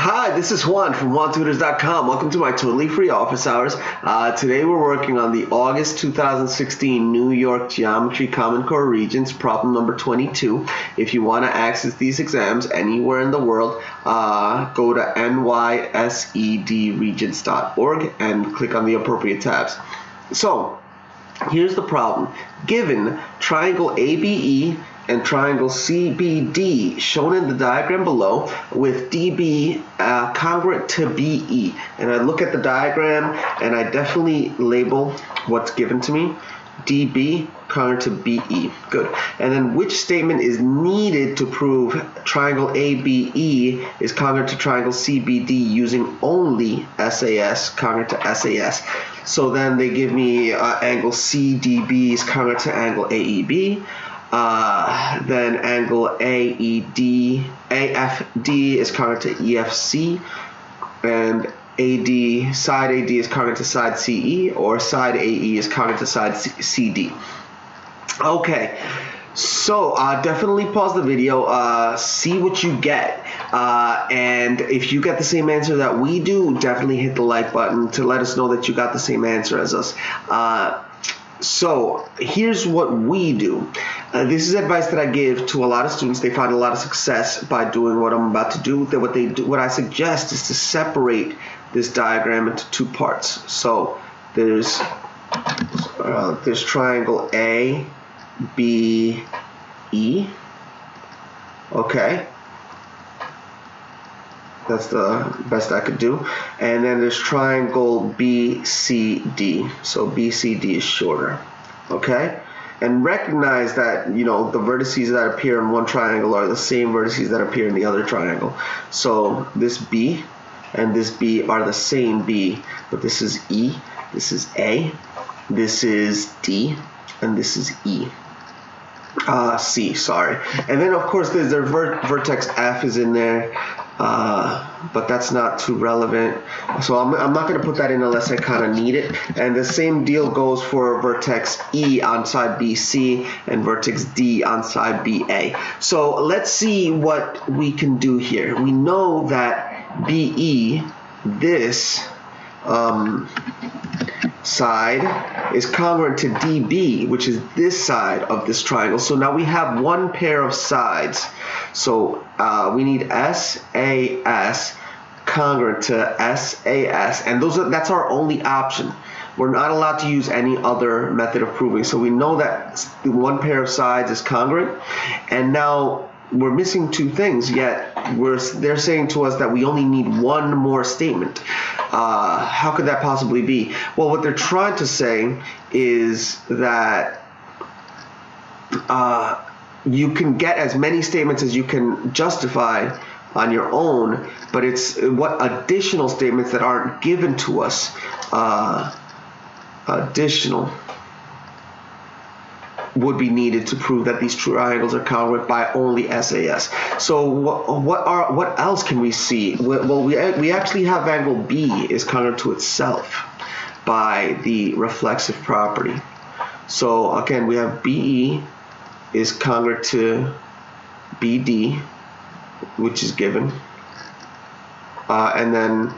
Hi, this is Juan from JuanTutors.com. Welcome to my totally free office hours. Today we're working on the August 2016 New York Geometry Common Core Regents, problem number 22. If you want to access these exams anywhere in the world, go to nysedregents.org and click on the appropriate tabs. So, here's the problem. Given triangle ABE and triangle CBD shown in the diagram below with DB congruent to BE, and I look at the diagram and I definitely label what's given to me, DB congruent to BE. Good. And then which statement is needed to prove triangle ABE is congruent to triangle CBD using only SAS congruent to SAS. So then they give me angle CDB is congruent to angle AEB. Then angle AFD is congruent to EFC, and side AD is congruent to side CE, or side AE is congruent to side CD. Okay, so definitely pause the video, see what you get, and if you get the same answer that we do, definitely hit the like button to let us know that you got the same answer as us. So here's what we do. This is advice that I give to a lot of students. They find a lot of success by doing what I'm about to do. What I suggest is to separate this diagram into two parts. So there's triangle A, B, E. Okay. That's the best I could do. And then there's triangle BCD. So BCD is shorter. Okay? And recognize that, you know, the vertices that appear in one triangle are the same vertices that appear in the other triangle. So this B and this B are the same B, but this is E, this is A, this is D, and this is E. C, sorry. And then of course there's their vertex F is in there, but that's not too relevant, so I'm not going to put that in unless I kind of need it. And the same deal goes for vertex E on side BC and vertex D on side BA. So let's see what we can do here. We know that BE, this side, is congruent to DB, which is this side of this triangle. So now we have one pair of sides. So we need SAS congruent to SAS, and that's our only option. We're not allowed to use any other method of proving. So we know that one pair of sides is congruent, and now we're missing two things, yet they're saying to us that we only need one more statement. How could that possibly be? Well, what they're trying to say is that you can get as many statements as you can justify on your own, but it's what additional statements that aren't given to us, additional, would be needed to prove that these triangles are congruent by only SAS. So what else can we see? Well, we actually have angle B is congruent to itself by the reflexive property. So again, we have BE is congruent to BD, which is given, and then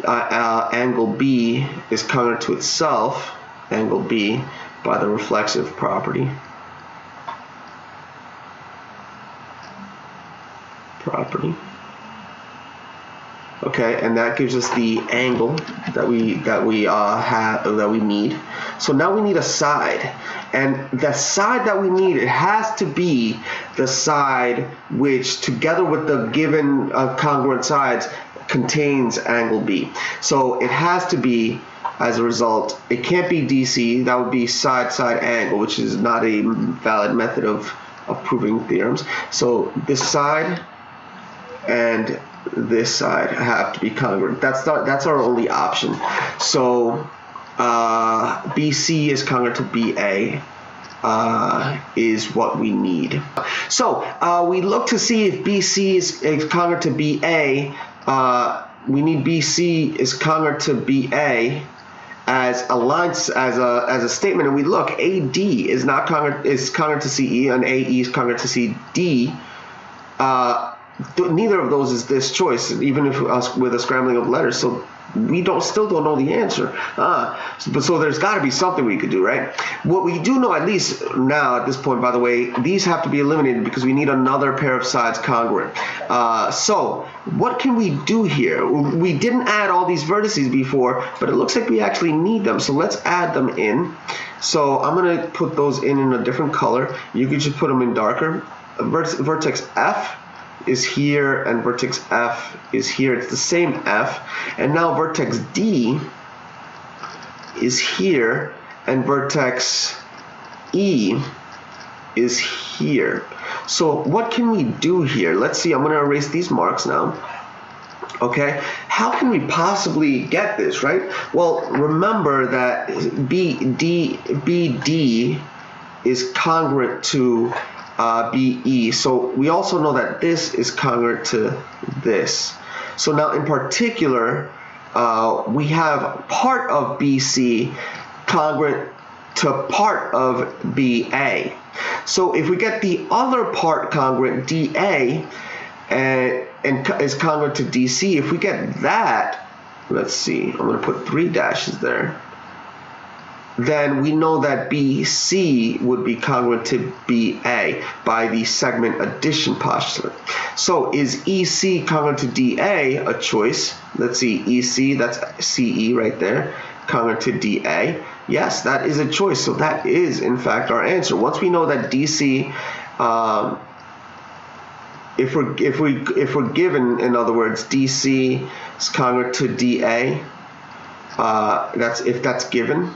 angle B is congruent to itself, angle B, by the reflexive property. Okay, and that gives us the angle that we need. So now we need a side, and the side that we need, it has to be the side which, together with the given congruent sides, contains angle B. So it has to be, as a result, it can't be DC. That would be side-side angle, which is not a valid method of proving theorems. So this side and this side have to be congruent. That's our only option. So BC is congruent to BA is what we need. So we look to see if BC is congruent to BA. We need BC is congruent to BA as a line, as a statement, and we look, AD is congruent to CE, and AE is congruent to CD. neither of those is this choice, even if with a scrambling of letters. So we still don't know the answer. So there's got to be something we could do, right? What we do know, at least now at this point, by the way, these have to be eliminated because we need another pair of sides congruent. So what can we do here? We didn't add all these vertices before, but it looks like we actually need them. So let's add them in. So I'm going to put those in a different color. You could just put them in darker. Vertex F is here and vertex F is here. It's the same F. And now vertex D is here and vertex E is here. So what can we do here? Let's see. I'm going to erase these marks now. Okay, how can we possibly get this, right? Well, remember that BD is congruent to BE. So we also know that this is congruent to this. So now in particular, we have part of BC congruent to part of BA. So if we get the other part congruent, DA, and is congruent to DC, if we get that, let's see, I'm going to put 3 dashes there, then we know that BC would be congruent to BA by the segment addition postulate. So is EC congruent to DA a choice? Let's see, EC, that's CE right there, congruent to DA. Yes, that is a choice. So that is, in fact, our answer. Once we know that DC, if we're given, in other words, DC is congruent to DA, if that's given,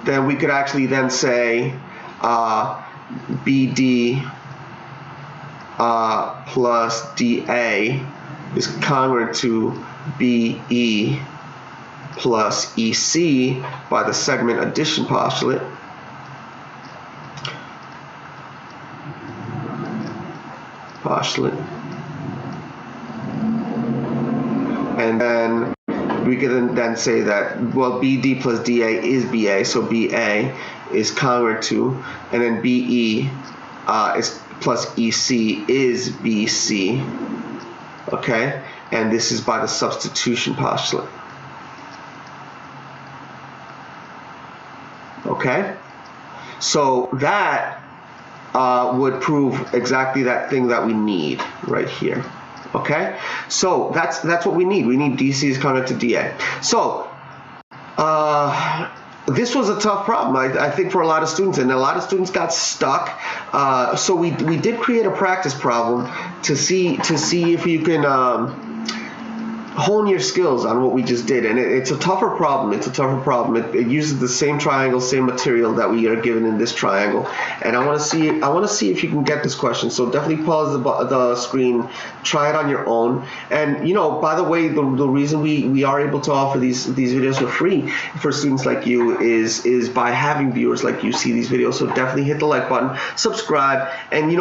then we could actually then say BD plus DA is congruent to BE plus EC by the segment addition postulate. And then we can then say that, well, BD plus DA is BA, so BA is congruent to, and then BE is plus EC is BC, okay? And this is by the substitution postulate, okay? So that would prove exactly that thing that we need right here. Okay, so that's what we need. We need DC is congruent to DA. So this was a tough problem, I think, for a lot of students, and a lot of students got stuck. So we did create a practice problem to see if you can hone your skills on what we just did, and it's a tougher problem. It uses the same triangle, same material that we are given in this triangle, and I want to see if you can get this question. So definitely pause the screen, try it on your own. And by the way, the reason we are able to offer these videos for free for students like you is by having viewers like you see these videos. So definitely hit the like button, subscribe, and we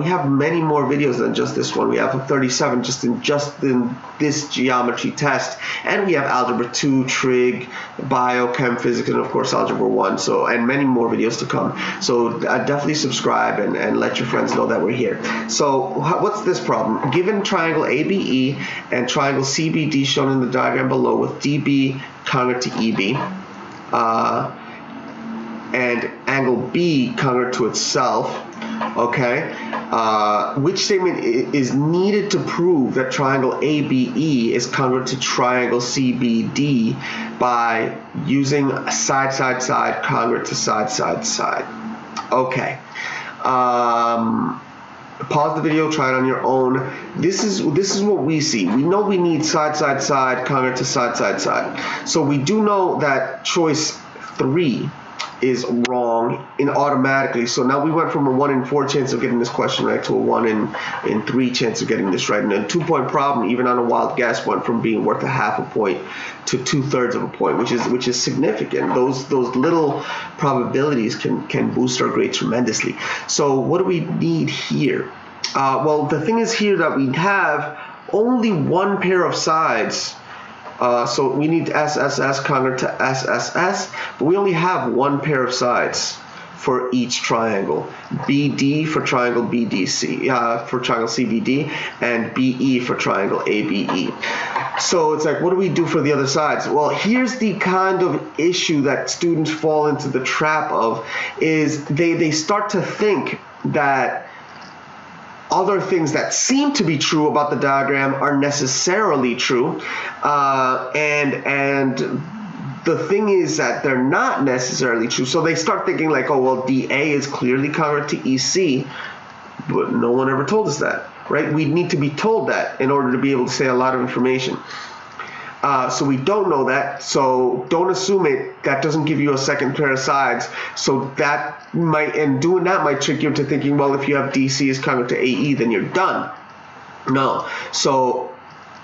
have many more videos than just this one. We have 37 just in this geometry test, and we have algebra 2, trig, bio, chem, physics, and of course algebra 1, and many more videos to come. So definitely subscribe and let your friends know that we're here. So what's this problem? Given triangle ABE and triangle CBD shown in the diagram below with DB congruent to EB, and angle B congruent to itself, okay, which statement is needed to prove that triangle ABE is congruent to triangle CBD by using side congruent to side? Okay. Pause the video, try it on your own. This is what we see. We know we need side congruent to side. So we do know that choice 3 is wrong automatically. So now we went from a 1 in 4 chance of getting this question right to a 1 in 3 chance of getting this right. And a 2-point problem, even on a wild guess, went from being worth a half a point to 2/3 of a point, which is significant. Those little probabilities can boost our grade tremendously. So what do we need here? Well, the thing is here that we have only one pair of sides. So we need SSS congruent to SSS, but we only have one pair of sides, for each triangle. BD for triangle BDC, for triangle CBD, and BE for triangle ABE. So it's like, what do we do for the other sides? Well, here's the kind of issue that students fall into the trap of, is they start to think that other things that seem to be true about the diagram are necessarily true, and the thing is that they're not necessarily true. So they start thinking like, oh, well, DA is clearly congruent to EC, but no one ever told us that, right? We need to be told that in order to be able to say a lot of information. So we don't know that, so don't assume it. That doesn't give you a second pair of sides. So that might, and doing that might trick you into thinking, well, if you have DC is congruent to AE, then you're done. No. So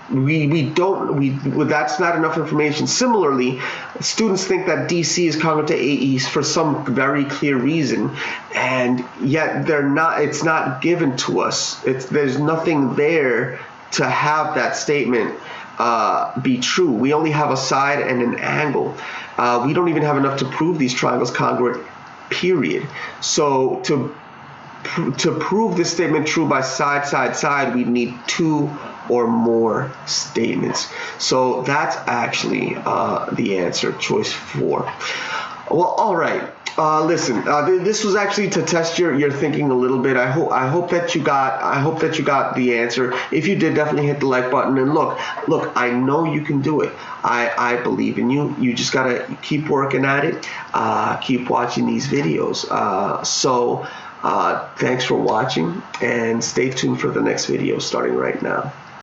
that's not enough information. Similarly, students think that DC is congruent to AE for some very clear reason, and yet they're not. It's not given to us. There's nothing there to have that statement be true. We only have a side and an angle. We don't even have enough to prove these triangles congruent, period. So to prove this statement true by side, we need 2 or more statements. So that's actually the answer, choice 4. Well, all right. Listen, this was actually to test your thinking a little bit. I hope that you got the answer. If you did, definitely hit the like button. And look, I know you can do it. I believe in you. You just gotta keep working at it. Keep watching these videos. Thanks for watching, and stay tuned for the next video starting right now.